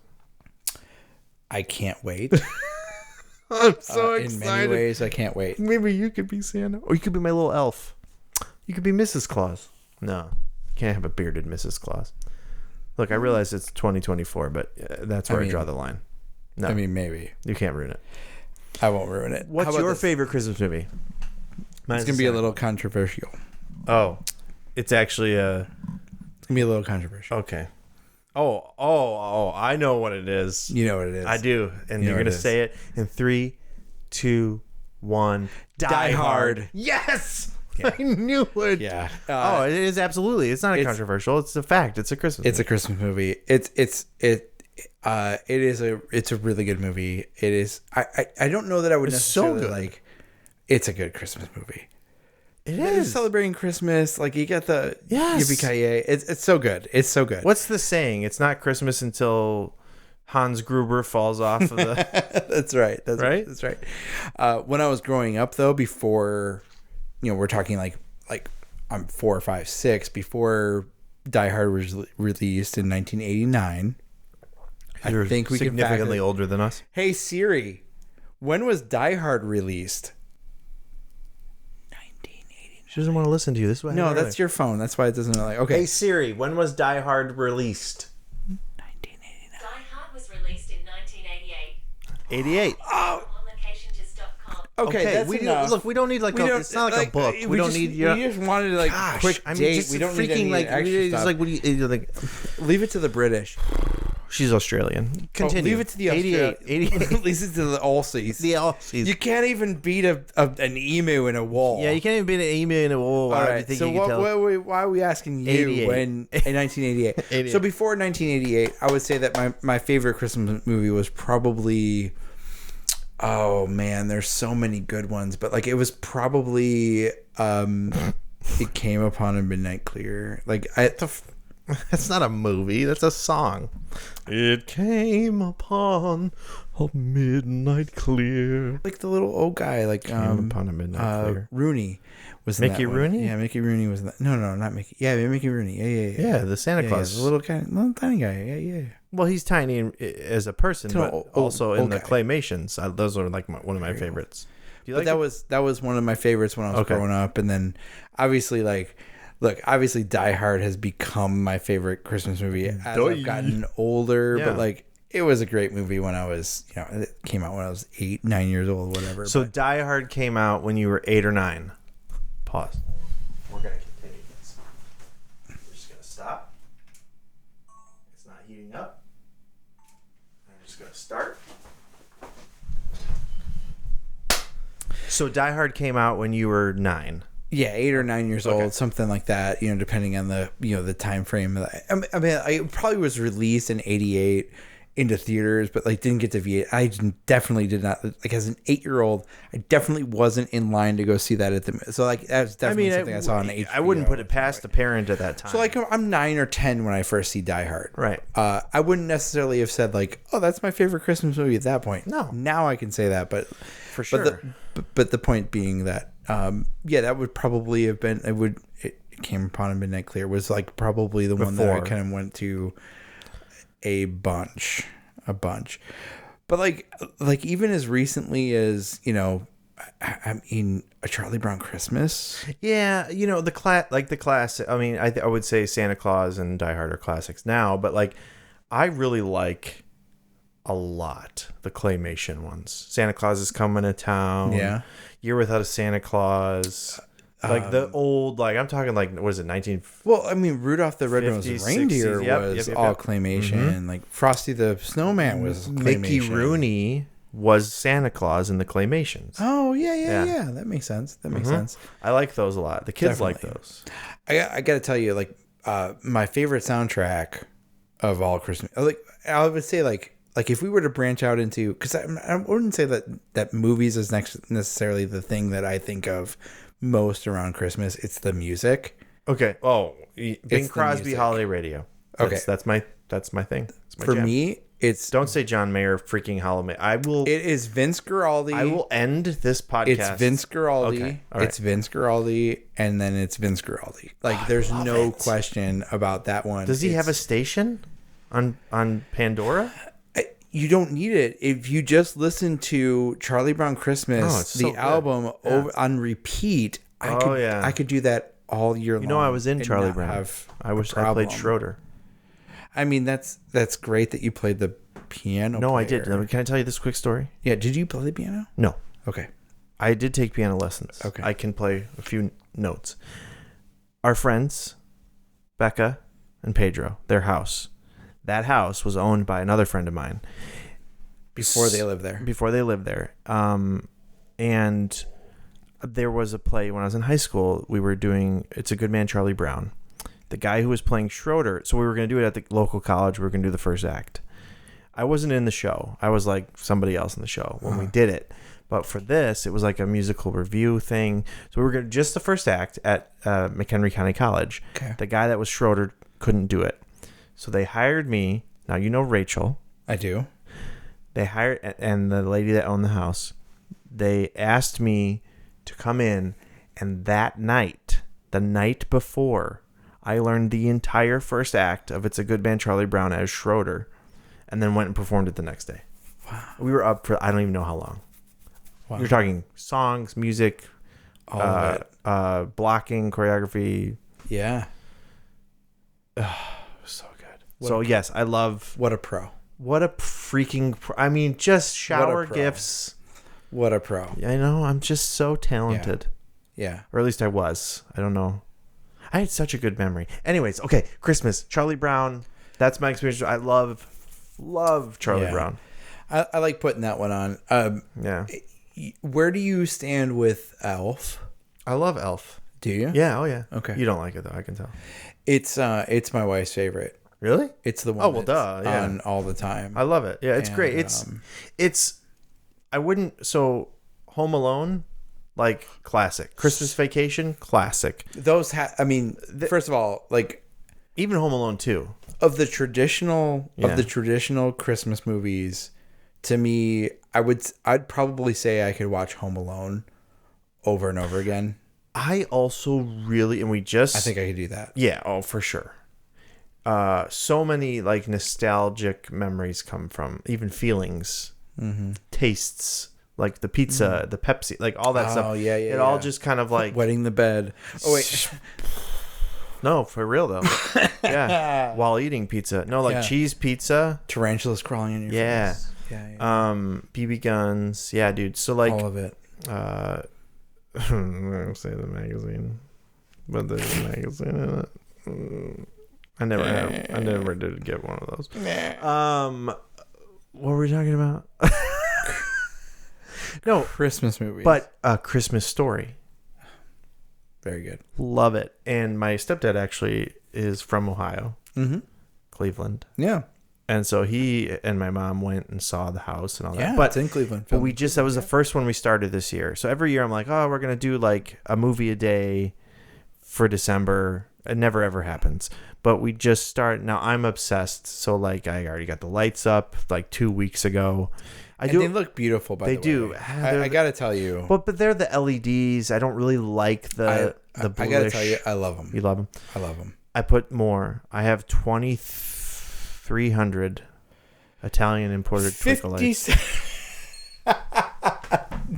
I can't wait. I'm so In many ways, I can't wait. Maybe you could be Santa. Or you could be my little elf. You could be Mrs. Claus. No. You can't have a bearded Mrs. Claus. Look, I realize it's 2024, but that's where I draw the line. No. I mean, maybe. You can't ruin it. I won't ruin it. What's How about your this? favorite Christmas movie? It's going to be a little controversial. Oh. It's actually a... It's going to be a little controversial. Okay. Oh, I know what it is. You know what it is. I do. And You know you're what going it to is. say it in 3, 2, 1. Die Hard. Yes! Yeah. I knew it. Yeah. It is absolutely. It's not a controversial. It's a fact. It's a Christmas It's movie. a Christmas movie. It's a really good movie. It is. I don't know that I would It's so necessarily good. like. It's a good Christmas movie. It It's is. celebrating Christmas. Like you got the Yes. yippee-ki-yay. It's so good. It's so good. What's the saying? It's not Christmas until Hans Gruber falls off of the... That's right. That's Right? That's right. When I was growing up, though, before, we're talking like I'm 4, 5, 6, before Die Hard was released in 1989. You're I think we can significantly older than us. Hey Siri, when was Die Hard released? 1989. She doesn't want to listen to you. This is what No, happened that's your phone. That's why it doesn't like. Okay. Hey Siri, when was Die Hard released? 1989. Die Hard was released in 1988. 88. On locationgist.com. Okay, that's we enough. look. We don't need it's not like a book. We don't need your. We just wanted like Gosh, quick I mean, date. just We don't need freaking any like. extra It's stuff. like what do you like? Leave it to the British. She's Australian. Continue. Leave it to the 88. 88. Leave it to the Aussies. The Aussies. You can't even beat an emu in a wall. Yeah, you can't even be an email in a wall. All I right. think So you can tell. why are we asking you 88. when in 1988? 88. So before 1988, I would say that my favorite Christmas movie was probably. Oh man, there's so many good ones, but like it was probably It Came Upon a Midnight Clear. Like That's not a movie. That's a song. It came upon a midnight clear. like the little old guy, like Came upon a midnight clear. Rooney was in Mickey that one. Rooney? Yeah, Mickey Rooney was in that. No, not Mickey. Yeah, Mickey Rooney. Yeah. Yeah, the Santa Yeah, Claus. the little tiny guy. Yeah. Well, he's tiny as a person, No, but old- also in old the guy. claymations. Those are like one of my favorites. Do you But like that was one of my favorites when I was Okay. growing up, and then obviously obviously Die Hard has become my favorite Christmas movie as I've gotten older. Yeah. But like it was a great movie when I was it came out when I was 8, 9 years old, whatever. So but Die Hard came out when you were 8 or 9. Pause. We're gonna continue this. We're just gonna stop. It's not heating up. I'm just gonna start. So Die Hard came out when you were 9. yeah, 8 or 9 years Okay. old, something like that. Depending on the the time frame. I mean, it probably was released in 88 into theaters, but like didn't get to VH. I definitely did not like as an 8-year-old. I definitely wasn't in line to go see that at the. So like that was definitely something I saw on HBO. I wouldn't put it past a parent at that time. So like I'm 9 or 10 when I first see Die Hard. Right. I wouldn't necessarily have said like, oh, that's my favorite Christmas movie at that point. No. Now I can say that, but For sure. But the point being that that would probably have been it Came Upon a Midnight Clear was like probably the one that I Before. kind of went to a bunch. But like even as recently as I mean, A Charlie Brown Christmas. Yeah, the classic. I mean, I would say Santa Claus and Die Hard are classics now, but like, I really like a lot the claymation ones. Santa Claus is Coming to Town. Yeah. Year Without a Santa Claus. Like the old, like I'm talking like what is it, 19? Well, I mean, Rudolph the Red-Nosed 50s, Reindeer 60s, yep, was yep, all yep. claymation. Like Frosty the Snowman was claymation. Mickey Rooney was Santa Claus in the claymations. Oh yeah. Yeah. That makes sense. That makes sense. I like those a lot. The kids like Definitely. those. I got to tell you, like my favorite soundtrack of all Christmas. Like I would say, like if we were to branch out into, because I wouldn't say that movies is necessarily the thing that I think of most around Christmas. It's the music. Okay. Oh, Bing the Crosby music. Holiday Radio. Okay. That's my thing. That's my For jam. me, it's Don't say John Mayer freaking Holiday. it is Vince Guaraldi. I will end this podcast. It's Vince Guaraldi. Okay, all right. It's Vince Guaraldi, and then it's Vince Guaraldi. Like, there's no question about that one. Does he have a station on Pandora? You don't need it if you just listen to Charlie Brown Christmas, it's so good. album over on repeat. I could do that all year long. You know, I was in and Charlie not Brown. have I wish I problem. played Schroeder. I mean, that's great that you played the piano. No, I did. player. Can I tell you this quick story? Yeah, did you play the piano? No. Okay. I did take piano lessons. Okay. I can play a few notes. Our friends, Becca and Pedro, their house. That house was owned by another friend of mine. Before they lived there. Before they lived there. And there was a play when I was in high school. We were doing It's a Good Man, Charlie Brown. The guy who was playing Schroeder. So we were going to do it at the local college. We were going to do the first act. I wasn't in the show. I was like somebody else in the show when we did it. But for this, it was like a musical review thing. So we were going to just the first act at McHenry County College. Okay. The guy that was Schroeder couldn't do it. So they hired me. Now, you know Rachel. I do. They hired, and the lady that owned the house, they asked me to come in. And that night, the night before, I learned the entire first act of It's a Good Man, Charlie Brown as Schroeder, and then went and performed it the next day. Wow. We were up for, I don't even know how long. Wow. You're talking songs, music, All of it. blocking, choreography. Yeah. So good. So yes, I love. What a pro. What a freaking. I mean, just shower pro. gifts. What a pro. I know. I'm just so talented. Yeah. Or at least I was. I don't know. I had such a good memory. Anyways, okay, Christmas, Charlie Brown. That's my experience. I love Charlie Brown. I like putting that one on. Yeah. Where do you stand with Elf? I love Elf. Do you? Yeah. Oh yeah. Okay. You don't like it though. I can tell. It's my wife's favorite. Really? It's the one. Oh, well, duh, yeah. On all the time. I love it. Yeah, it's great. It's. I wouldn't. So, Home Alone, like classic. Christmas Vacation, classic. Those I mean, first of all, like Even Home Alone 2. of the traditional Christmas movies, to me, I'd probably say I could watch Home Alone over and over again. I also really, and we just. I think I could do that. Yeah. Oh, for sure. So many like nostalgic memories come from, even feelings, tastes, like the pizza, the Pepsi, like all that stuff. Oh, yeah, It all just kind of like. Wetting the bed. Oh wait. No, for real though. Yeah. While eating pizza. No, like cheese pizza. Tarantulas crawling in your face. Yeah. BB guns. Yeah, dude. So like All of it. I'm gonna say the magazine. But there's a magazine in it. I never did get one of those. What were we talking about? No, Christmas movies. but A Christmas Story. Very good. Love it. And my stepdad actually is from Ohio, Cleveland. Yeah. And so he and my mom went and saw the house and all that. Yeah, But it's in Cleveland. But that was the first one we started this year. So every year I'm like, oh, we're going to do like a movie a day for December. It never ever happens. But we just start. Now I'm obsessed. So like I already got the lights up like 2 weeks ago. They look beautiful, by the way. They do. I got to tell you. But they're the LEDs. I don't really like the bluish. I got to tell you, I love them. You love them? I love them. I put more. I have 2,300 Italian imported twinkle lights.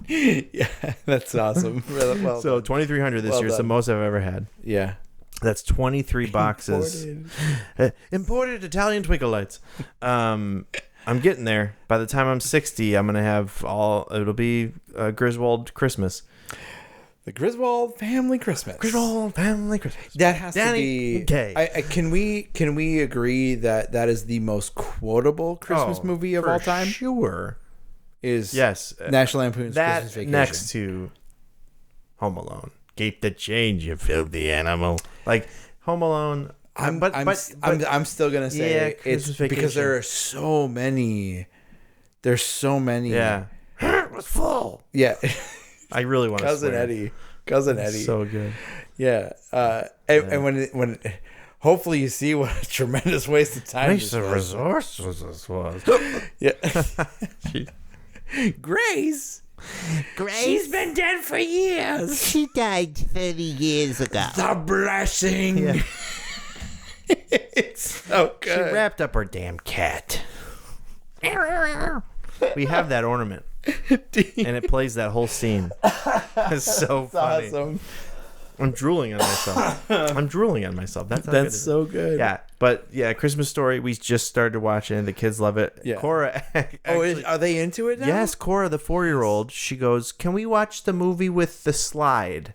Yeah, that's awesome. Really well So done. 2,300 this year is the most I've ever had. Yeah. That's 23 boxes. Imported Italian twinkle lights. I'm getting there. By the time I'm 60, I'm going to have it'll be Griswold Christmas. The Griswold Family Christmas. Griswold Family Christmas. That has Danny to be. Can we agree that is the most quotable Christmas movie of all time? Sure. Yes. National Lampoon's Christmas Vacation. Next to Home Alone. Keep the change, you filthy animal. Like Home Alone. I'm still gonna say it's because there are so many. There's so many. Yeah. It was full. Yeah. I really want to Cousin Eddie. So good. Yeah. And when hopefully you see what a tremendous waste of time this was. resources this was. Yeah. Grace. She's been dead for years. She died 30 years ago. The blessing. Yeah. It's so She good. wrapped up her damn cat. We have that ornament, and it plays that whole scene. It's so funny. Awesome. I'm drooling on myself. That's how good it That's is. so good. Yeah, but yeah, Christmas Story. We just started watching it. The kids love it. Yeah. Cora. Are they into it now? Yes, Cora, the 4-year-old. She goes, "Can we watch the movie with the slide,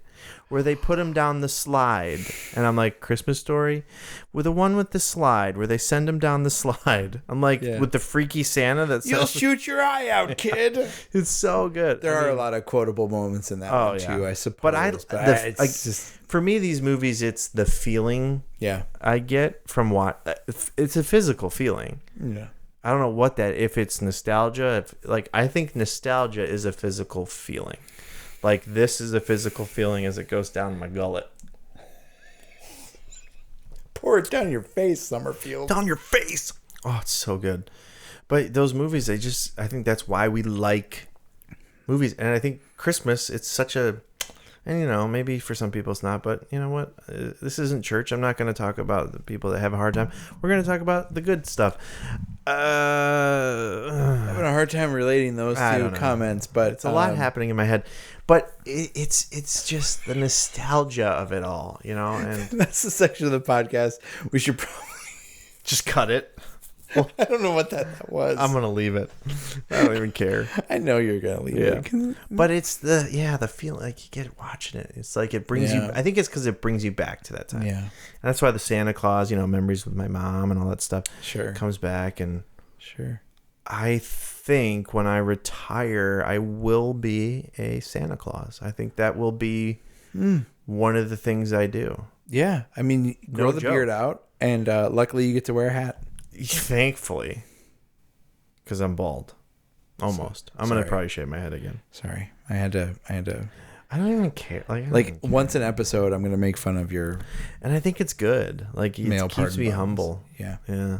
where they put him down the slide?" And I'm like, "Christmas Story, with the one with the slide, where they send him down the slide." I'm like, Yeah. with the freaky Santa that You'll says, shoot your eye out, kid. it's so good. There I are mean, a lot of quotable moments in that Oh, one yeah. too, I suppose. But it's like, just for me, these movies, it's the feeling yeah. I get from it's a physical feeling. Yeah. I don't know what that, if it's nostalgia, I think nostalgia is a physical feeling. Like, this is a physical feeling as it goes down my gullet. Pour it down your face, Sommerfield. Down your face. Oh, it's so good. But those movies, I think that's why we like movies. And I think Christmas, it's such a, and maybe for some people it's not, but you know what? This isn't church. I'm not going to talk about the people that have a hard time. We're going to talk about the good stuff. I'm having a hard time relating those I two don't know. comments, but It's a lot happening in my head. But it's just the nostalgia of it all, and that's the section of the podcast we should probably. just cut it. I don't know what that was. I'm going to leave it. I don't even care. I know you're gonna leave it. But it's the feeling, like, you get watching it. It's like it brings you, Yeah. I think it's because it brings you back to that time. Yeah. And that's why the Santa Claus, memories with my mom and all that stuff Sure. comes back. And Sure. I think when I retire, I will be a Santa Claus. I think that will be one of the things I do. Yeah. I mean, grow the joke. beard out, and luckily you get to wear a hat. Thankfully, because I'm bald. Almost. I'm going sorry. to probably shave my head again. Sorry, I had to. I don't even care. I don't Like even care. once an episode, I'm gonna make fun of your And I think it's good. Like, it male keeps pardon me buttons. humble. Yeah. Yeah.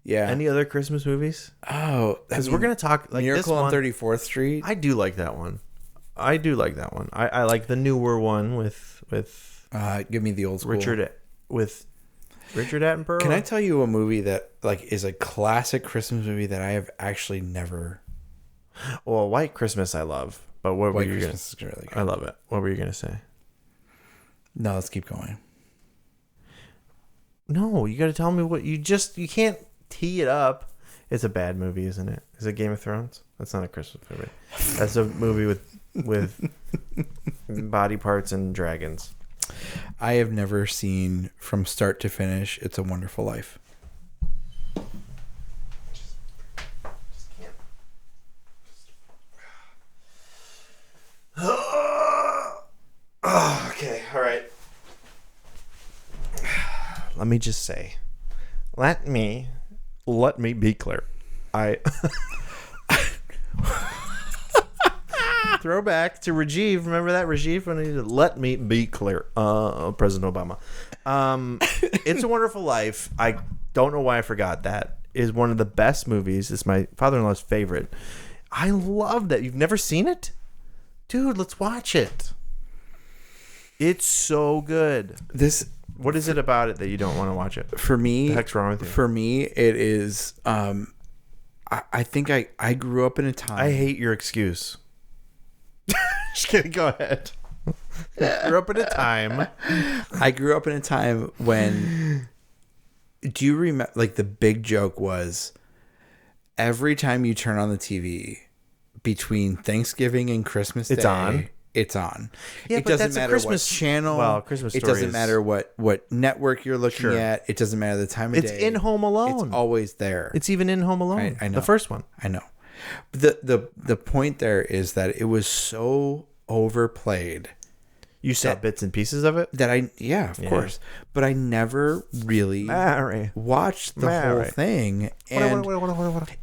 Yeah. Any other Christmas movies? Oh, Because we're gonna talk like this Miracle one. on 34th Street. I do like that one. I like the newer one with Give me the old school. Richard Attenborough. Can I tell you a movie that is a classic Christmas movie that I have actually never? Well, White Christmas I love, but what were White you gonna? Christmas is really good. I love it. What were you gonna say? No, let's keep going. No, you got to tell me what you can't tee it up. It's a bad movie, isn't it? Is it Game of Thrones? That's not a Christmas movie. That's a movie with body parts and dragons. I have never seen from start to finish It's a Wonderful Life. Okay, all right. Let me just say, let me be clear. I throwback to Rajiv. Remember that, Rajiv, when he said, "Let me be clear." President Obama. It's a Wonderful Life. I don't know why I forgot that. Is one of the best movies. It's my father-in-law's favorite. I love that. You've never seen it, dude? Let's watch it. It's so good. What is it about it that you don't want to watch it? For me, The heck's wrong with you? For me, it is. I think I grew up in a time. I hate your excuse. Just kidding. Go ahead. Grew up in a time. I grew up in a time when. Do you remember? Like, the big joke was, every time you turn on the TV between Thanksgiving and Christmas It's Day, on? It's on. Yeah, it but doesn't that's a matter Christmas- what channel. well, Christmas It Story doesn't is- matter what network you're looking Sure. at. It doesn't matter the time of It's day. in Home Alone. It's always there. It's even in Home Alone. I know. The first one. I know. But the point there is that it was so overplayed You saw bits and pieces of it? that of course, but I never really Mary. watched the whole Mary. thing, and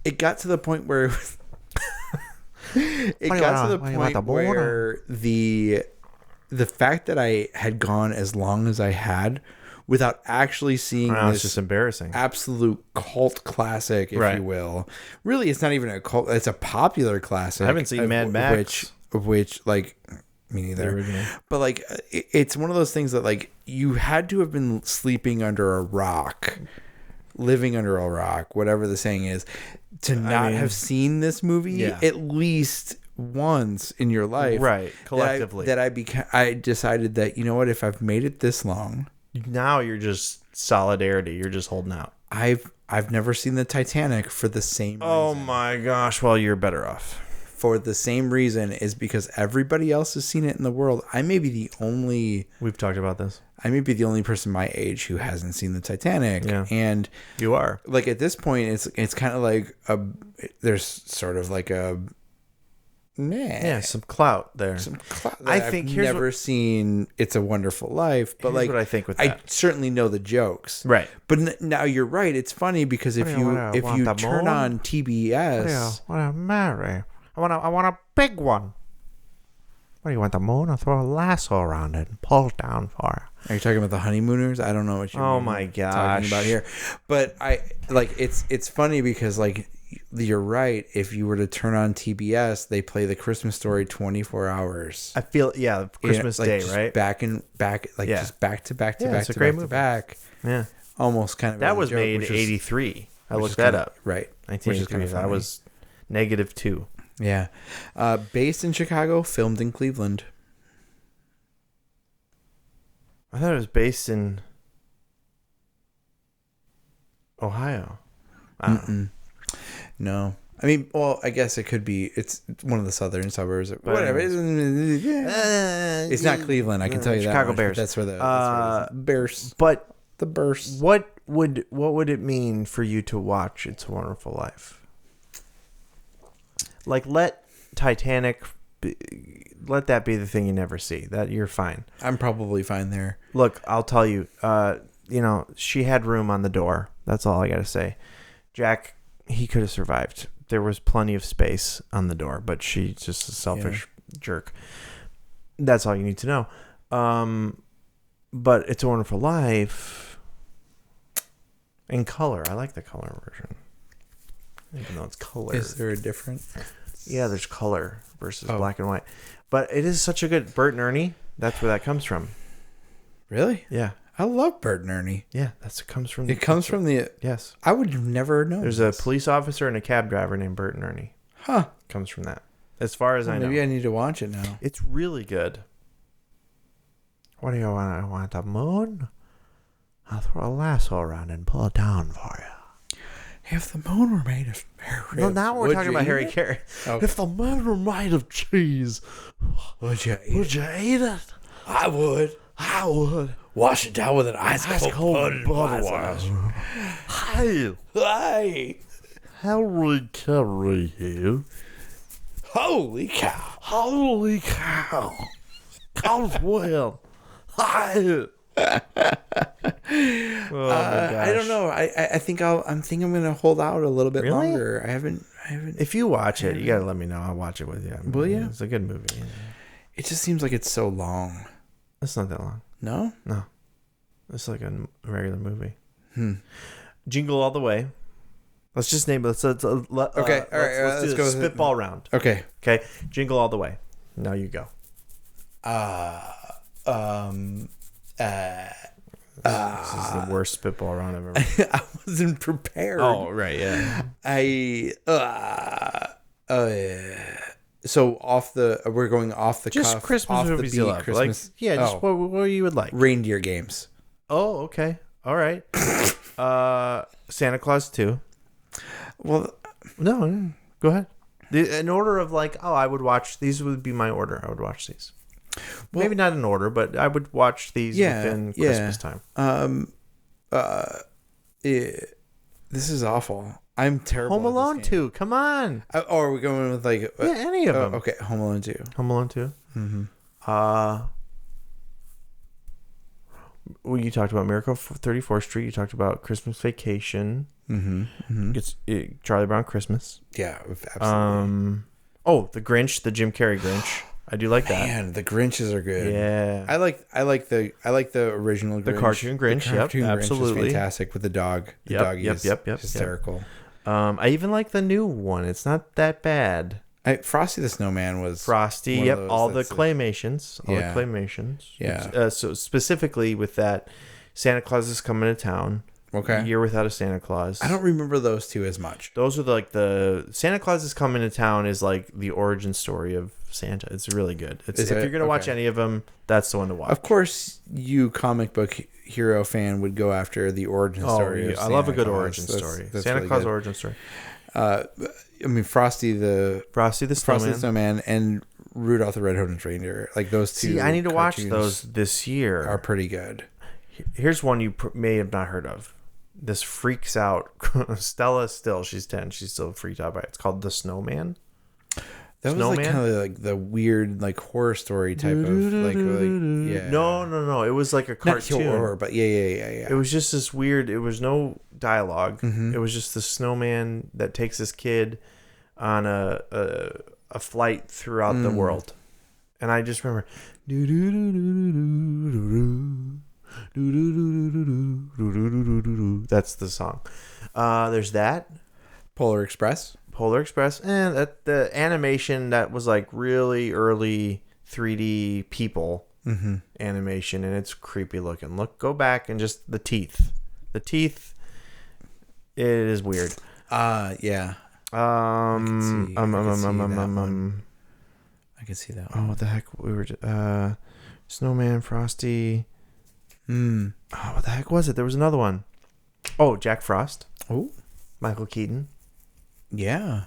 it got to the point where it was, it got to the point where the fact that I had gone as long as I had without actually seeing Wow, this it's just embarrassing. absolute cult classic, if Right. you will. Really, it's not even a cult. It's a popular classic. I haven't seen Mad Max. Which like me neither. The original. But like, it's one of those things that like you had to have been sleeping under a rock, living under a rock, whatever the saying is, to not have seen this movie Yeah. at least once in your life, Right, collectively. I decided that, you know what, if I've made it this long, Now you're just solidarity. You're just holding out. I've never seen the Titanic for the same Oh reason. my gosh. Well, you're better off. For the same reason is because everybody else has seen it in the world. I may be the only person my age who hasn't seen the Titanic. Yeah. And You are. like at this point it's kind of like there's sort of like a Some clout there. I think I've never seen It's a Wonderful Life, but Here's like what I think with I that. certainly know the jokes, Right. But now you're right. It's funny because if you turn on TBS, Mary, I want a big one. What do you want, the moon? I'll throw a lasso around it and pull it down for you. are you talking about the honeymooners? I don't know what you're Oh my gosh. talking about here, but I like it's funny because like you're right. If you were to turn on TBS, they play the Christmas Story 24 hours. I feel, Christmas like, Day, just right? back and back, like Yeah. just back to back to Yeah, back it's a to great back to movie. back. Yeah. Almost kind of That a was joke, made which is- 83. I which looked is that kinda- up. Right. Which is 1983. kinda That funny. was -2. Yeah. Based in Chicago, filmed in Cleveland. I thought it was based in Ohio. I don't know. No. I mean, well, I guess it could be. It's one of the southern suburbs. Or whatever. It's not Cleveland. I can tell you that. Chicago much, but Bears. That's where the Bears. But The Bears. what would it mean for you to watch It's a Wonderful Life? Like, let Titanic let that be the thing you never see. That you're fine. I'm probably fine there. Look, I'll tell you. She had room on the door. That's all I gotta say. Jack, he could have survived. There was plenty of space on the door, but she's just a selfish jerk. That's all you need to know. But It's a Wonderful Life in color. I like the color version, even though it's color. Is there a difference? Yeah, there's color versus black and white. But it is such a good Bert and Ernie. That's where that comes from. Really? Yeah. I love Bert and Ernie. Yeah, it comes from. It comes from the. Yes. I would have never known. There's a police officer and a cab driver named Bert and Ernie. Huh. Comes from that. As far as I know. Maybe I need to watch it now. It's really good. What do you want? I want the moon? I'll throw a lasso around it and pull it down for you. If the moon were made of No, now we're talking about Harry Carey. Okay. If the moon were made of cheese, Would you eat would you eat it? I would. I would. Wash it down with an ice cold Budweiser. Hey, Hey, Harry Carey here. holy cow. Holy cow. Comes well. Hey. I don't know. I think I'm gonna hold out a little bit Really? longer. I haven't. If you watch it, you gotta let me know. I'll watch it with you. Will ya? It's a good movie. It just seems like it's so long. It's not that long. No. No, it's like a regular movie. Jingle All the Way. Let's just name it. Let's Okay, all right, Let's let's do go a with it. spitball round. Okay. Okay, Jingle All the Way. Now you go. This is the worst spitball round I've ever. I wasn't prepared. Right, yeah. So we're going off the Just cuff, Christmas off movies the you beat, love. Christmas. Like, yeah, just what you would like. Reindeer games. Oh, okay. All right. Santa Claus 2. Well, No, go ahead. In order of like, I would watch, these would be my order. I would watch these. Well, maybe not in order, but I would watch these within Christmas time. this is awful. I'm terrible. Home at this Alone game. 2. Come on. Or are we going with like Yeah, any of them. Okay, Home Alone 2. Home Alone 2. Mm-hmm. Well, you talked about Miracle 34th Street. You talked about Christmas Vacation. Mm-hmm. It's Charlie Brown Christmas. Yeah, absolutely. The Grinch, the Jim Carrey Grinch. I do like that. Man, the Grinches are good. Yeah. I like the original Grinch. The cartoon Grinch, The cartoon yep, Grinch absolutely. is fantastic with the dog. The Yep, doggy yep, is yep, hysterical. I even like the new one. It's not that bad. Frosty the Snowman was Frosty, one of yep, those all the that's- claymations. Yeah. Yeah. So specifically with that, Santa Claus is coming to town. Okay. Year Without a Santa Claus. I don't remember those two as much. Those are like the Santa Claus is coming to town is like the origin story of Santa. It's really good. If you're gonna watch any of them, that's the one to watch. Of course, you comic book hero fan would go after the origin story. Yeah. Of I love a Santa good Claus. origin story. That's Santa really Claus good. origin story. I mean, Frosty the Snowman. Snowman and Rudolph the Red-Nosed Reindeer. Like those two. See, I need to watch cartoons those this year. Are pretty good. Here's one you may have not heard of. This freaks out Stella. Still, she's 10. She's still freaked out by it. It's called The Snowman. That was like kind of like the weird like horror story type of like yeah. No. It was like a cartoon. Not horror, but yeah. It was just this weird. It was no dialogue. Mm-hmm. It was just the snowman that takes this kid on a flight throughout the world, and I just remember. That's the song. There's that Polar Express. and the animation that was like really early 3D people animation, and it's creepy looking. Go back and just the teeth. It is weird. Yeah. I can see that Oh, one. what the heck? We were Snowman, Frosty. Oh, what the heck was it? There was another one. Oh, Jack Frost. Oh, Michael Keaton. yeah.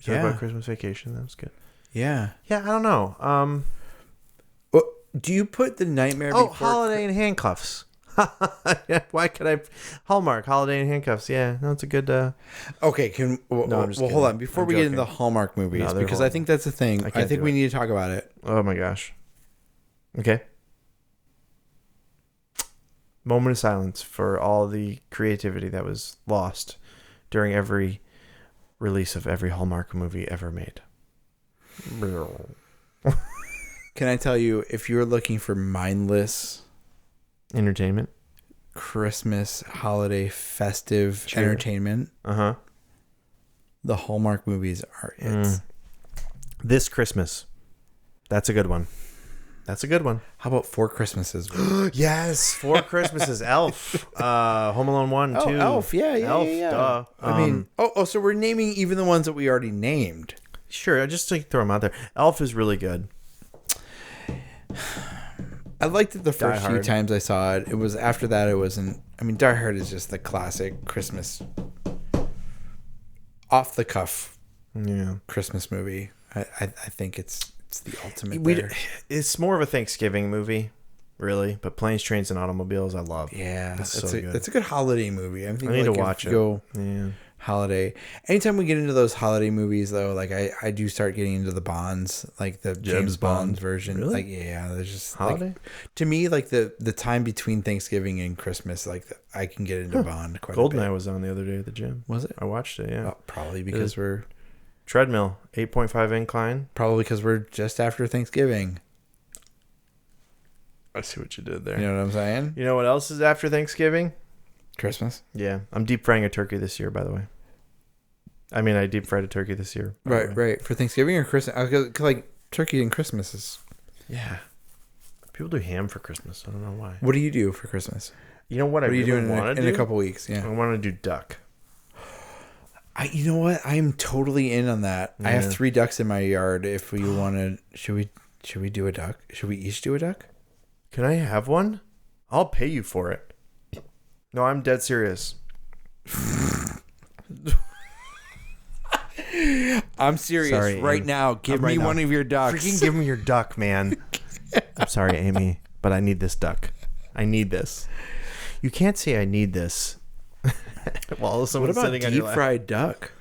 Talk about Christmas Vacation. That was good. Yeah. Yeah, I don't know. Do you put the Nightmare Oh, Before Holiday in Handcuffs. Yeah, why could I? Hallmark, Holiday in Handcuffs. Yeah, no, it's a good. Okay, I'm just hold kidding. on. Before I'm we get into the joking. Hallmark movies, No, they're because I horrible. think that's a thing. I can't think do we it. need to talk about it. Oh my gosh. Okay. Moment of silence for all the creativity that was lost during every release of every Hallmark movie ever made. Can I tell you, if you're looking for mindless Entertainment. Christmas holiday festive entertainment, the Hallmark movies are it. This Christmas. That's a good one. How about Four Christmases? Yes, Four Christmases. Elf. Home Alone 1, 2. Elf, yeah. Duh. I mean, so we're naming even the ones that we already named. Sure, I just like throw them out there. Elf is really good. I liked it the first Die few Hard. times I saw it. It was after that it wasn't. I mean, Die Hard is just the classic Christmas, off the cuff Yeah. Christmas movie. I think it's the ultimate. It's more of a Thanksgiving movie, really. But Planes, Trains, and Automobiles, I love. Yeah, it's it's so a, good. it's a good holiday movie. I think I need like to if watch you it. Go Yeah. holiday. Anytime we get into those holiday movies, though, like I do start getting into the Bonds, like the James Bond Bond. version. Really? Like yeah, there's just Holiday? like, to me, like the time between Thanksgiving and Christmas, like I can get into Bond quite a bit. Goldeneye was on the other day at the gym. Was it? I watched it, yeah. Oh, probably because we're Treadmill, 8.5 incline. just after Thanksgiving. I see what you did there. You know what I'm saying? You know what else is after Thanksgiving? Christmas. Yeah. I'm deep frying a turkey this year, by the way. I mean, I deep fried a turkey this year. by the way. Right. For Thanksgiving or Christmas? Like turkey and Christmas is. Yeah. People do ham for Christmas. I don't know why. What do you do for Christmas? You know what I What are you really doing want to in do? a couple weeks? Yeah. I want to do duck. You know what? I'm totally in on that. I have 3 ducks in my yard. If we want to, should we do a duck? Should we each do a duck? Can I have one? I'll pay you for it. No, I'm dead serious. I'm serious. Sorry, right Amy. now, give Right me now. one of your ducks. Freaking give me your duck, man. I'm sorry, Amy, but I need this duck. I need this. You can't say I need this while What someone's about sitting on your deep lap. fried duck?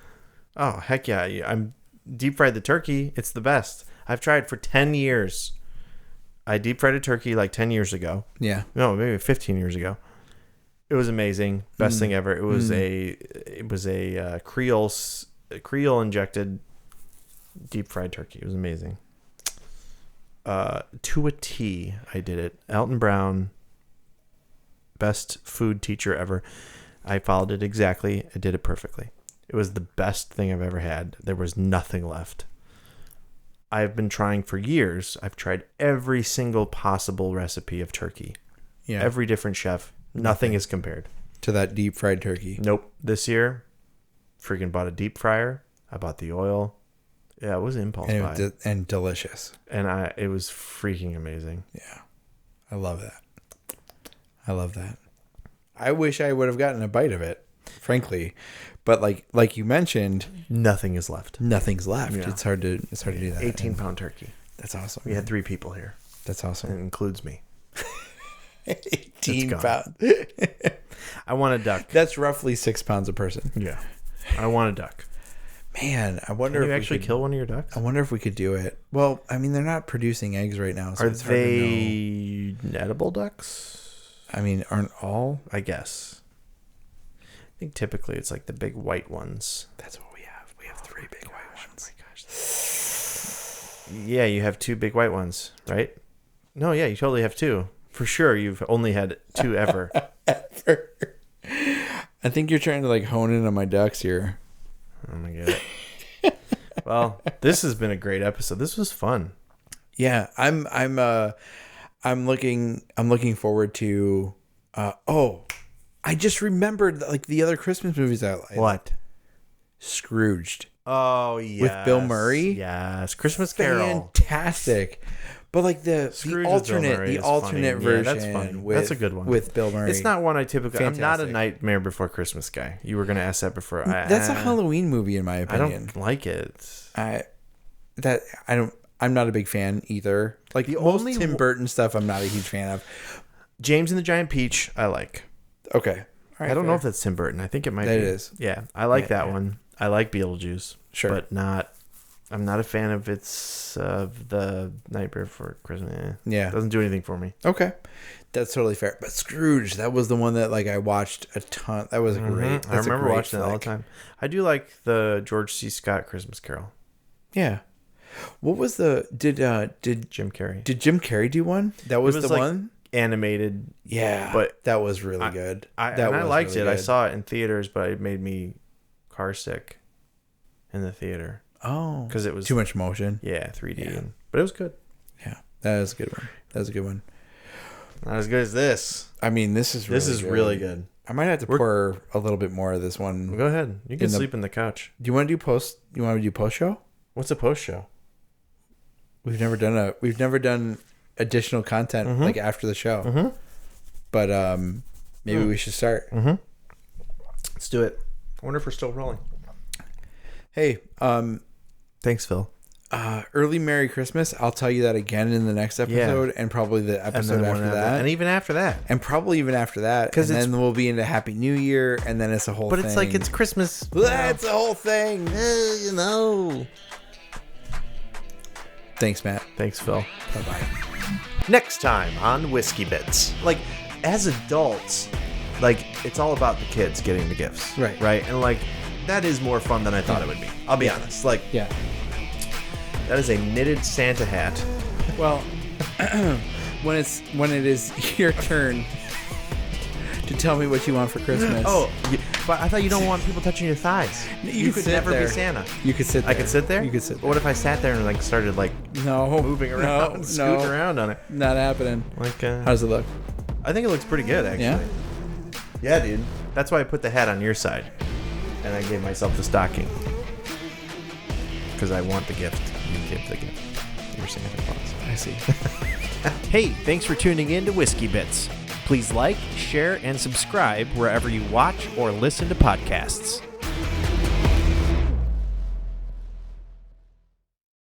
Oh, heck yeah. I'm deep fried the turkey. It's the best. I've tried for 10 years. I deep fried a turkey like 10 years ago. Yeah. No, maybe 15 years ago. It was amazing. Best thing ever. It was a Creole injected deep fried turkey. It was amazing. to a T. I did it. Elton Brown, best food teacher ever. I followed it exactly. I did it perfectly. It was the best thing I've ever had. There was nothing left. I've been trying for years. I've tried every single possible recipe of turkey. Yeah. Every different chef. Nothing is compared. To that deep fried turkey. Nope. This year, freaking bought a deep fryer. I bought the oil. Yeah, it was impulse buy. And delicious. And it was freaking amazing. Yeah. I love that. I love that. I wish I would have gotten a bite of it, frankly. But like you mentioned, Nothing is left. nothing's left. Yeah. It's hard to do that. 18-pound turkey. That's awesome. We had 3 people here. That's And awesome. it includes me. 18 gone. pounds. I want a duck. That's roughly 6 pounds a person. Yeah. I want a duck. Man, I wonder Can you if actually we could, kill one of your ducks? I wonder if we could do it. Well, I mean, they're not producing eggs right now, so Are it's hard to they edible ducks? know. I mean, aren't all? I guess. I think typically it's like the big white ones. That's what we have. We have 3 big white ones. Oh my gosh. Yeah, you have 2 big white ones, right? No, yeah, you totally have 2. For sure, you've only had 2 ever. I think you're trying to like hone in on my ducks here. Oh my god. Well, this has been a great episode. This was fun. Yeah, I'm looking forward to. I just remembered like the other Christmas movies I like. What? Scrooged. Oh yeah. With Bill Murray? Yes. Christmas Carol. Fantastic. But like the Scrooge with Bill Murray is alternate funny. version. Yeah, that's funny. With, That's a good one. with Bill Murray. It's not one I typically. I'm not a Fantastic. Nightmare Before Christmas guy. You were going to ask that before. That's a Halloween movie in my I opinion. don't like it. I'm not a big fan either. Like The most only Tim Burton stuff, I'm not a huge fan of. James and the Giant Peach, I like. Okay, all right, I don't know fair. if that's Tim Burton. I think it might That be. is. Yeah, I like Yeah, that yeah. one. I like Beetlejuice. Sure. But not. I'm not a fan of the Nightmare Before Christmas. Yeah. Doesn't do anything for me. Okay, that's totally fair. But Scrooge, that was the one that like I watched a ton. That was great. I remember watching that all the time. I do like the George C. Scott Christmas Carol. Yeah. What was the did Jim Carrey. Jim Carrey do one? That was, the like one. animated. Yeah, but that was really good. I was liked really it. I good. saw it in theaters, but it made me car sick in the theater. Oh, because it was too much motion. Yeah, 3D. Yeah. But it was good. Yeah, that was a good one. That was a good one. Not as good as this. I mean, this is really good. I might have to pour a little bit more of this one. Go ahead. You can sleep in the couch. Do you want to do post? You want to do post show? What's a post show? We've never done additional content like after the show. But maybe we should start. Let's do it. I wonder if we're still rolling. Hey, Thanks, Phil. early Merry Christmas. I'll tell you that again in the next episode, and probably the episode after that, and even after that. and probably even after that, 'Cause and it's- then we'll be into Happy New Year, and then it's a whole. But thing. it's like it's Christmas. That's a whole thing. You know. Thanks, Matt. Thanks, Phil. Bye bye. Next time on Whiskey Bits. Like, as adults, like, it's all about the kids getting the gifts. Right. Right? And, like, that is more fun than I thought it would be. I'll be honest. Like, Yeah. that is a knitted Santa hat. Well, when it is your turn to tell me what you want for Christmas. Oh, but I thought you don't want people touching your thighs. You could sit never there. be Santa. You could sit there. I could sit there? You could sit But there. what if I sat there and, like, started, like, No. moving around, scooting around on it? Not happening. Like, How does it look? I think it looks pretty good, actually. Yeah? Yeah, dude. That's why I put the hat on your side. And I gave myself the stocking. Because I want the gift. You give the gift. You're Santa Claus. I see. Hey, thanks for tuning in to Whiskey Bits. Please like, share, and subscribe wherever you watch or listen to podcasts.